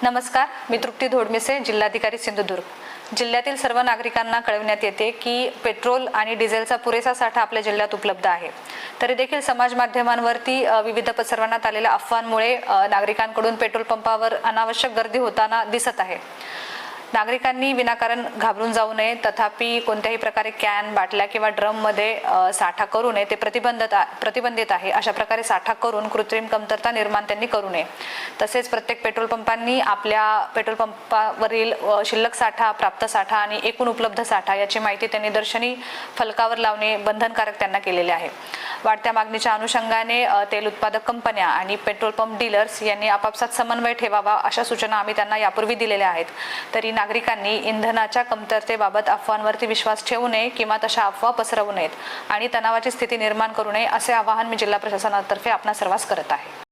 नमस्कार, मी तृप्ती धोडमिसे, जिल्हाधिकारी सिंधुदुर्ग। जिल्ह्यातील सर्व नागरिकांना कळविण्यात येते की पेट्रोल आणि डिझेलचा पुरेसा साठा आपल्या जिल्ह्यात उपलब्ध आहे। तरी देखील समाज माध्यमांवरती विविध पसरवण्यात आलेल्या अफवांमुळे नागरिकांकडून पेट्रोल पंपावर अनावश्यक गर्दी होताना दिसत आहे। नागरिकांनी विनाकारण घाबरून जाऊ नये, तथापि कोणत्याही प्रकारे कॅन, बाटल्या किंवा ड्रम मध्ये साठा करू नये, ते प्रतिबंधित आहे। अशा प्रकारे साठा करून कृत्रिम कमतरता निर्माण त्यांनी करू नये। तसेच प्रत्येक पेट्रोल पंपांनी आपल्या पेट्रोल पंपावरील शिल्लक साठा, प्राप्त साठा आणि एकूण उपलब्ध साठा याची माहिती त्यांनी दर्शनी फलकावर लावणे बंधनकारक त्यांना केलेले आहे। वाढत्या मागणीच्या अनुषंगाने तेल उत्पादक कंपन्या आणि पेट्रोल पंप डीलर्स यांनी आपापसात समन्वय ठेवावा, अशा सूचना आम्ही त्यांना यापूर्वी दिलेल्या आहेत। तरी नागरिकांनी इंधनाच्या कमतरतेबाबत अफवांवरती विश्वास ठेवू नये किंवा तशा अफवा पसरवू नयेत आणि तणावाची स्थिती निर्माण करू नये, असे आवाहन मी जिल्हा प्रशासनातर्फे आपणा सर्वांस करत आहे।